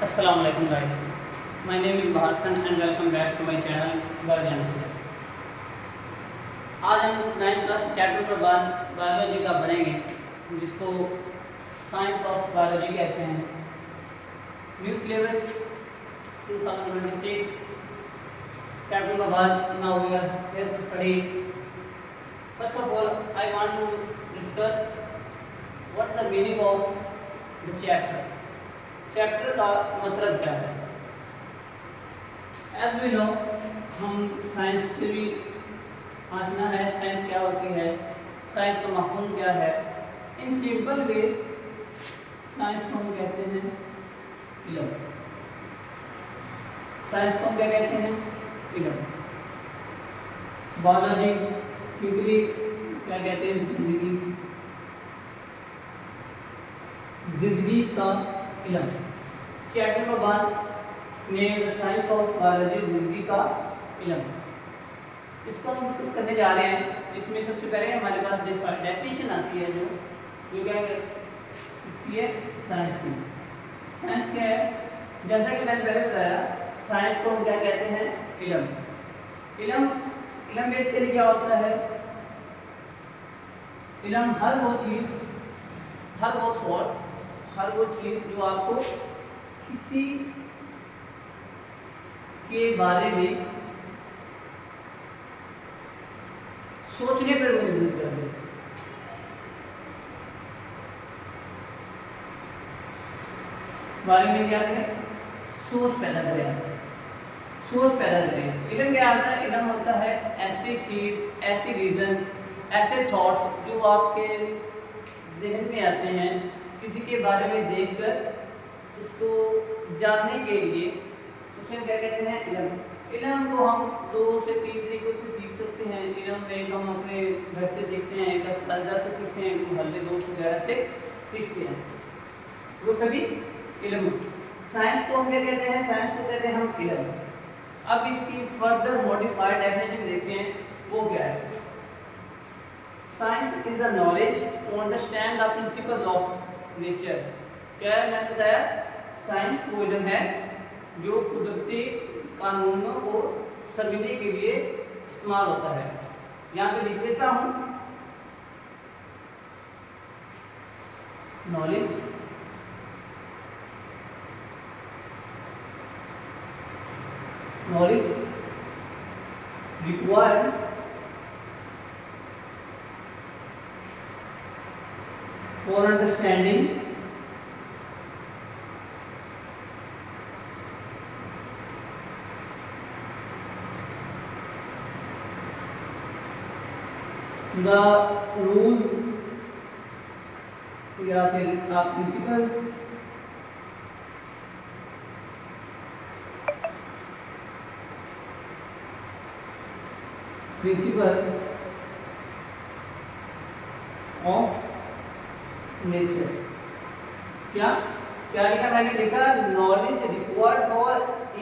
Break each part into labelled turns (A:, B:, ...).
A: Assalamu alaikum guys. My name is Bharatan and welcome back to my channel Guardianship. आज हम 9th class chapter पर biology का पढ़ेंगे जिसको साइंस ऑफ बायोलॉजी कहते हैं। New syllabus 2026 chapter number 1 now we are here to study it. First of all I want to discuss what's the meaning of the chapter. Chapter का मतलब क्या है। एज वी नो हम science से भी आशना है, साइंस क्या होती है, साइंस का मफहूम क्या है। इन सिंपल वे साइंस को हम कहते हैं इल्म। साइंस को हम क्या कहते हैं? इल्म। बायोलॉजी सिंपली क्या कहते हैं? जिंदगी का इल्म। Chapter number 1 name the science of biology, जिंदगी का इल्म। इसको हम डिस्कस करने जा रहे हैं। इसमें सबसे पहले हमारे पास डेफिनेशन आती है जो क्या है इसकी है साइंस की। साइंस क्या है? जैसा कि मैंने पहले बताया, साइंस को हम क्या कहते हैं? इल्म। इल्म बेसिकली क्या होता है? इल्म हर वो चीज, हर वो थॉट, हर वो चीज जो आपको किसी के बारे में सोचने पर मजबूर कर दे। बारे में क्या करें? सोच पैदा करें, सोच पैदा करें। इल्म क्या होता है? इल्म होता है ऐसी चीज, ऐसी रीजन, ऐसे थॉट्स जो आपके जहन में आते हैं किसी के बारे में देखकर उसको जानने के लिए, उसे क्या कहते हैं? इल्म। इल्म को हम 2 से 3 तरीकों से सीख सकते हैं। इल्म में हम अपने घर से सीखते हैं, एक अस्पताल से सीखते हैं, मोहल्ले दोस्त वगैरह से सीखते हैं, वो सभी इल्म। साइंस को हम क्या कहते हैं? साइंस को कहते हैं हम इल्म। अब इसकी फर्दर मॉडिफाइड डेफिनेशन देखते हैं, वो क्या है? Science is the knowledge to understand the principles of nature. क्या है? मैंने बताया साइंस वो इल्म है जो कुदरती कानूनों को समझने के लिए इस्तेमाल होता है। यहाँ पे लिख देता हूँ, knowledge required for understanding the rules या फिर आप प्रिंसिपल्स ऑफ नेचर। क्या क्या लिखा? मैंने लिखा नॉलेज रिक्वायर्ड फॉर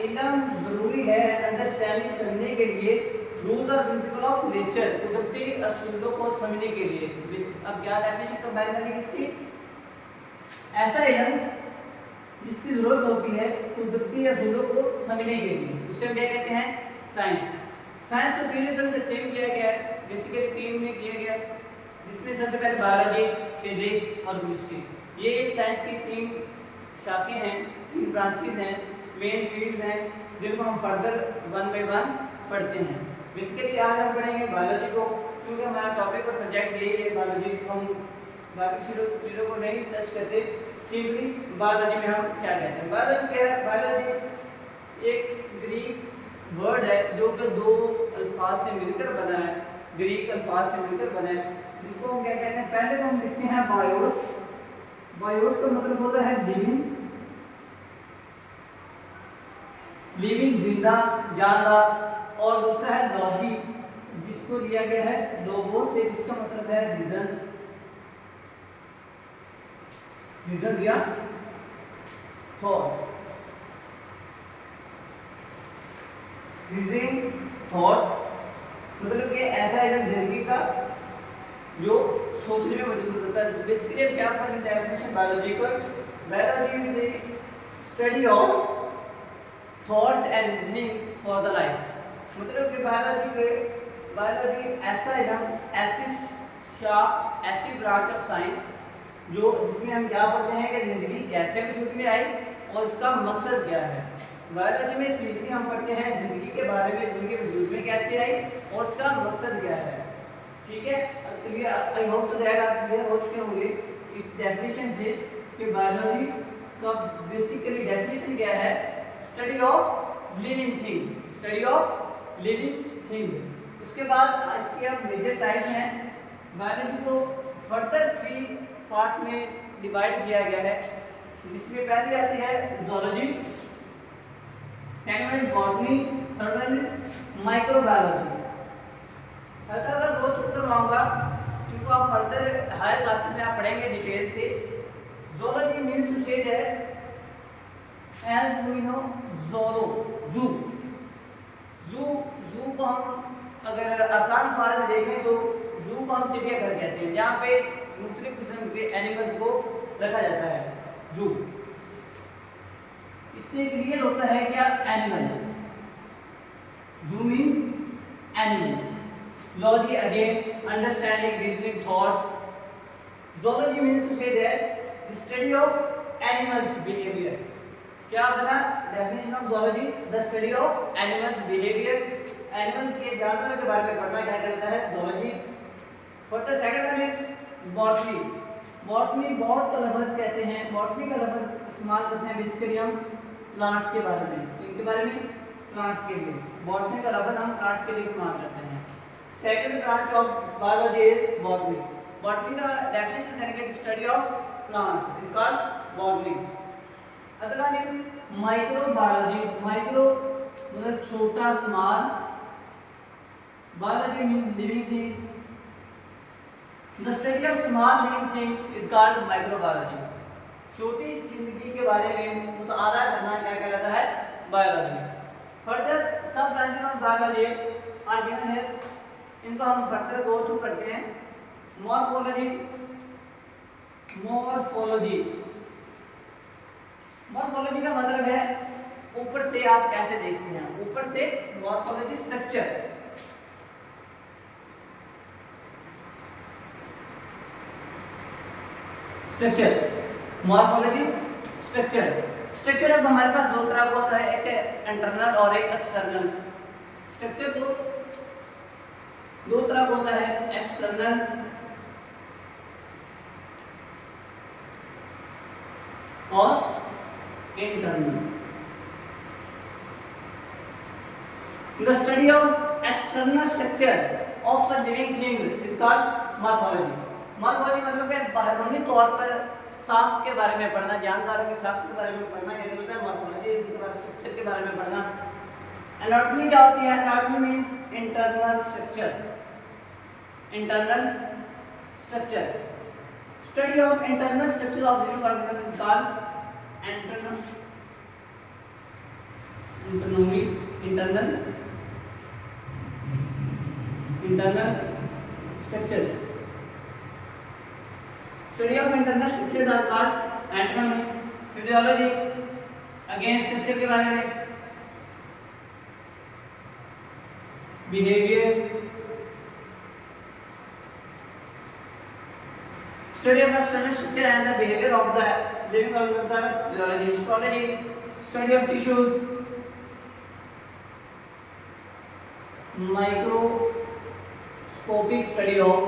A: इल्म जरूरी है अंडरस्टैंडिंग समझने के लिए, रूल्स और प्रिंसिपल ऑफ नेचर कुदरती असूलों को समझने के लिए। अब क्या डेफिनेशन कंबाइन करनी किसकी? ऐसा इल्म जिसकी जरूरत होती है कुदरती असूलों को समझने के लिए, उसे क्या कहते हैं? साइंस। साइंस को 3 हिस्सों में तकसीम किया गया है, बेसिकली 3 में किया गया, जिसमें सबसे पहले बायोलॉजी, फिजिक्स और केमिस्ट्री। ये साइंस की 3 शाखें हैं, 3 ब्रांचेज हैं, मेन फील्ड्स हैं, जिनको हम फर्दर 1 बाय 1 पढ़ते हैं। बेसिकली आज हम पढ़ेंगे बायोलॉजी को, क्योंकि हमारा टॉपिक और सब्जेक्ट यही है बायोलॉजी। तो हम बाकी चीज़ों को नहीं टच करते, सिंपली बायोलॉजी में हम क्या कहते हैं। बायोलॉजी क्या है? बायोलॉजी एक ग्रीक वर्ड है जो कि 2 अल्फाज से मिलकर बना है, ग्रीक अल्फाज से मिलकर बना है, जिसको हम क्या कहते हैं? पहले तो हम लिखते हैं बायोस। बायोस का मतलब होता है लिविंग, जिंदा, जानदार। और दूसरा है लॉजी, जिसको लिया गया है लोगो से, जिसका मतलब है रीजन या थॉट्स। रीजन, थॉट्स मतलब कि ऐसा इल्म जिंदगी का जो सोचने में मजबूर करता है। बेसिकली क्या पढ़ें? डेफिनेशन बायोलॉजी को। Biology study of thoughts and reasoning for the life. मतलब कि बायोलॉजी ऐसा इल्म, ऐसी शाख, ऐसी ब्रांच ऑफ साइंस जो जिसमें हम क्या पढ़ते हैं कि ज़िंदगी कैसे वजूद में आई और इसका मकसद क्या है। बायोलॉजी में सिंपली हम पढ़ते हैं ज़िंदगी के बारे में, ज़िंदगी वजूद में कैसे आई और उसका मकसद क्या है। ठीक है, clear? I hope so that आप क्लियर हो चुके होंगे इस डेफिनेशन से कि बायोलॉजी का बेसिकली डेफिनेशन क्या है, study of living things, study of living things. उसके बाद इसके अब मेजर टाइप हैं। बायोलॉजी को फर्दर 3 पार्ट्स में डिवाइड किया गया है, जिसमें पहली आती है ज़ूलॉजी, सेकंड है बॉटनी, थर्ड है माइक्रोबायोलॉजी। फर्दर दो चैप्टर लाऊंगा, इनको आप फर्दर हायर क्लासेस में आप पढ़ेंगे डिटेल से। Zoology means to say that as we know ज़ूलो, जू को हम अगर आसान फॉर्म में देखें तो जू को हम चिड़ियाघर कहते हैं, जहाँ पे मुख्तलिफ किस्म के एनिमल्स को रखा जाता है, जू। इससे क्लियर होता है क्या, animal. Zoo means animals. Logy again understanding reasoning thoughts. Zoology means to say that the study of animals behaviour. क्या बना definition of zoology, the study of animals behaviour. Animals के जानवरों के बारे में पढ़ना क्या कहलाता है, zoology. Further second one is botany. Botany bot का लफ्ज़ कहते हैं, बॉटनी का लफ्ज़ इस्तेमाल करते हैं बेसिकली हम प्लांट्स के बारे में, इनके बारे में, प्लांट्स के लिए। बॉटनी का लफ्ज़ हम प्लांट्स के लिए इस्तेमाल करते हैं। Second branch of biology is botany. Botany का डेफिनेशन करेंगे, study of plants is called botany. अगला वन इज माइक्रोबायोलॉजी। माइक्रो मतलब छोटा, small. Biology means living things. The study of small living things is called microbiology. छोटी जिंदगी के बारे में मुताला करना क्या कहलाता है, बायोलॉजी। फर्दर सब ब्रांचेस ऑफ बायोलॉजी आगे है, इनको हम फर्दर गो थ्रू करते हैं। मॉर्फोलॉजी। मॉर्फोलॉजी का मतलब है ऊपर से आप कैसे देखते हैं, ऊपर से मॉर्फोलॉजी स्ट्रक्चर। मॉर्फोलॉजी स्ट्रक्चर अब हमारे पास दो तरह का होता है, एक है इंटरनल और एक एक्सटर्नल। स्ट्रक्चर को दो तरह का होता है, एक्सटर्नल और internal. The study of external structure of the living things is called morphology. Morphology मतलब कि बाहरी तौर पर साख्त के बारे में पढ़ना, जानदारों की साख्त के बारे में पढ़ना क्या कहलाता है, मॉर्फोलॉजी। इसके बारे स्ट्रक्चर के बारे में पढ़ना। एनाटॉमी क्या होती है, anatomy means internal structure. Study of internal structure of living organism is called internal structures. Study of internal structures are called anatomy. Physiology again structure के बारे में, behavior, study of external structure and the behavior of the living organism, the physiology. Histology, study of tissues. Microscopic study of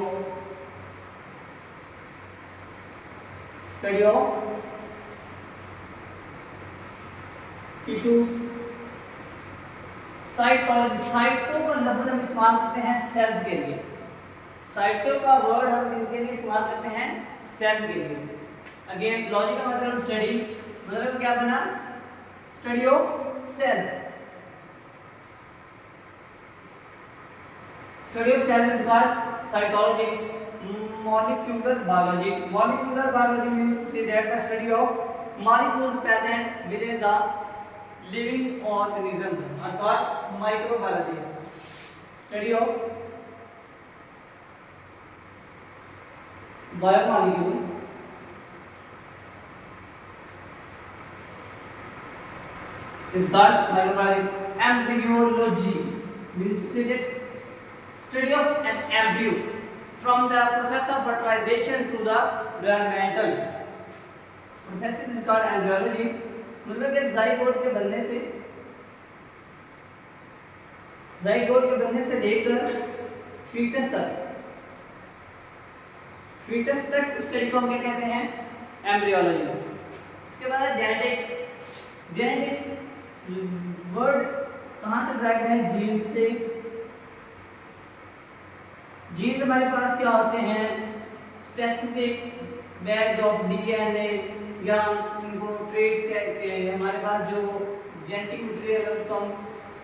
A: tissues. Cytology, cyto का लफ्ज हम इस्तेमाल करते हैं sales के लिए। साइटो का वर्ड हम किनके लिए इस्तेमाल करते हैं, सेल्स के लिए। अगेन लॉजी का मतलब स्टडी, मतलब क्या बना, study of cells. Study of cells is called cytology. Molecular biology means to say that the study of molecules present within the living organism are called microbiology. Study of biomolecule is called microbiology. Embryology means to say that study of an embryo from the process of fertilization to the developmental process is called embryology. मतलब कि zygote के बनने से लेकर foetus तक study को हम क्या कहते हैं? एम्ब्रियोलॉजी। इसके बाद है जेनेटिक्स वर्ड कहाँ से ड्राइव है? जीन से। जीन हमारे पास क्या होते हैं? स्पेसिफिक बैग्स ऑफ डीएनए या इनको ट्रेड्स कहते हैं। हमारे पास जो जेनेटिक मटेरियल है उसको हम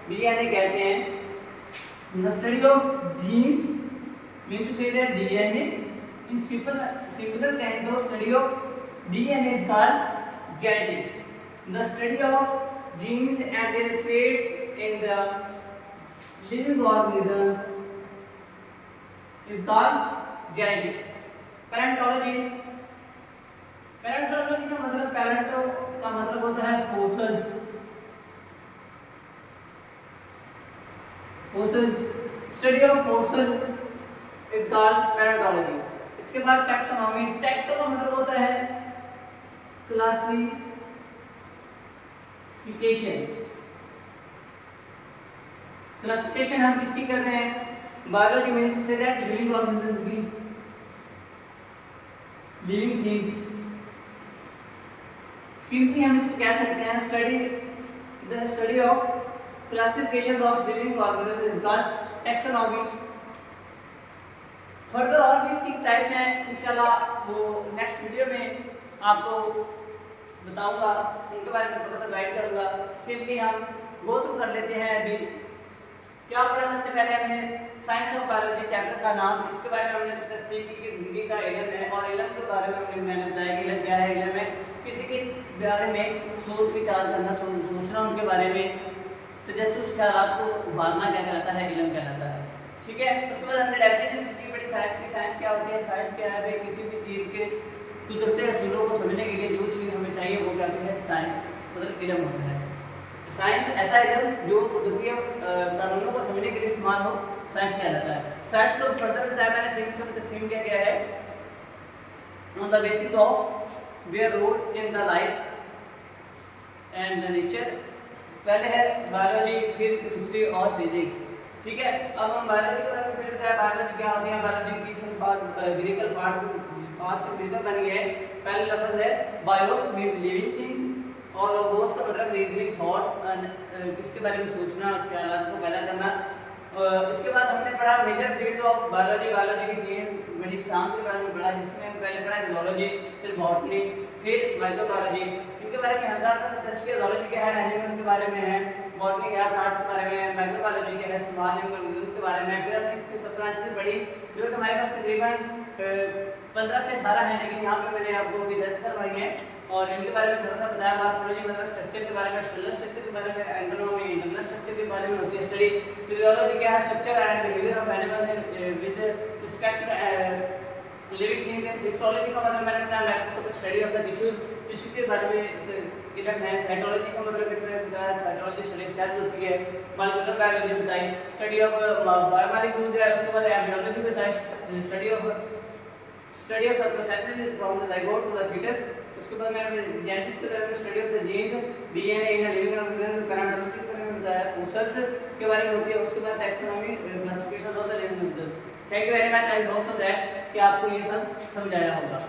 A: डीएनए कहते हैं। The study of genes means to say that DNA in simple कहें तो study of DNA is called genetics. The study of genes and their traits in the living organisms is called genetics. Paleontology का मतलब पैलेंटो का मतलब होता है fossils study of fossils is called paleontology. इसके बाद taxonomy का मतलब होता है classification हम किसकी कर रहे हैं? Biology means to say that living organisms की लिविंग थिंग्स। सिंपली हम इसको कह सकते हैं study of classification of living organisms is called taxonomy. Further और भी इसकी टाइप्स हैं, इंशाल्लाह वो नेक्स्ट वीडियो में आपको बताऊंगा, इनके बारे में थोड़ा सा गाइड करूंगा। सिंपली हम गो थ्रू कर लेते हैं। अभी क्या पढ़ा? सबसे पहले हमने साइंस ऑफ बायोलॉजी चैप्टर का नाम, इसके बारे में हमने तस्दीक की कि जिंदगी का इल्म है, और इल्म के बारे में मैंने बताया कि इल्म क्या है। इल्म में किसी के बारे में सोच विचार करना, सोचना उनके बारे में, तजस्सुस ख्यालात को उभारना क्या कहलाता है? इल्म कहलाता है। ठीक है। उसके बाद हमने डेफिनेशन किसकी पढ़ी? साइंस की। साइंस क्या होती है? साइंस क्या है? किसी भी चीज़ के कुदरती असूलों को समझने के लिए जो चीज़ हमें चाहिए वो क्या है? साइंस मतलब इल्म होता है। साइंस ऐसा इल्म जो कुदरती कानूनों को समझने के लिए इस्तेमाल हो, साइंस कहलाता है। साइंस को फर्दर बताया मैंने तीन हिस्सों में तकसीम किया गया है on the basis of their role in the life and the nature. पहले है बायोलॉजी, फिर केमिस्ट्री और फिजिक्स। ठीक है। अब हम बायोलॉजी के बारे में फिर बताया बायोलॉजी क्या होती है। बायोलॉजी की सिर्फ ग्रीकल पार्ट से मिलकर बनी है। पहले लफ्ज़ है बायोस मीन्स लिविंग थिंग्स, और लोगोस का मतलब रीजनिंग थॉट, किसके बारे में सोचना, ख्यालात को पैदा करना। इसके बाद हमने पढ़ा मेजर फील्ड ऑफ बायोलॉजी की तीन बड़ी इकसाम के बारे में पढ़ा, जिसमें हम पहले पढ़ा जूलॉजी, फिर बॉटनी, फिर माइक्रोबायोलॉजी। इनके बारे में हल्का सा तस्कीर जूलॉजी क्या है, एनिमल्स के बारे में है, बॉटनी क्या है, प्लांट्स के बारे में, माइक्रोबायोलॉजी क्या है, स्मॉल एनिमल्स के बारे में। फिर हमने इसकी सब ब्रांचेस पढ़ी जो कि हमारे पास तकरीबन 15 से 18 हैं, लेकिन यहाँ पे मैंने आपको अभी 10 करवाई हैं। और इनके बारे में थोड़ा सा बताया। मॉर्फोलॉजी मतलब स्ट्रक्चर के बारे में, एक्सटर्नल स्ट्रक्चर के बारे में, एंटोनॉमी इंटरनल स्ट्रक्चर के बारे में होती है स्टडी। फिजियोलॉजी क्या है? Structure and behaviour of animals with respect living thing. Histology का मतलब मैंने बताया microscopic study of the tissue के बारे में इल्म है। साइटोलॉजी का मतलब बताया साइटोलॉजी स्टडी सेल्स होती है। मॉलिक्यूलर बायोलॉजी बताई, स्टडी ऑफ बायोमॉलिक्यूल्स है। उसके बाद एम्ब्रियोलॉजी बताई, study of the processes from the zygote to the foetus. उसके बाद मैंने जेनेटिक्स के बारे में study of the gene, DNA in living organism, palaeontology के बारे में बताया, फोसिल्स के बारे में होती है। उसके बाद taxonomy, classification of the living organism. Thank you very much. I hope so that कि आपको ये सब समझ आया होगा।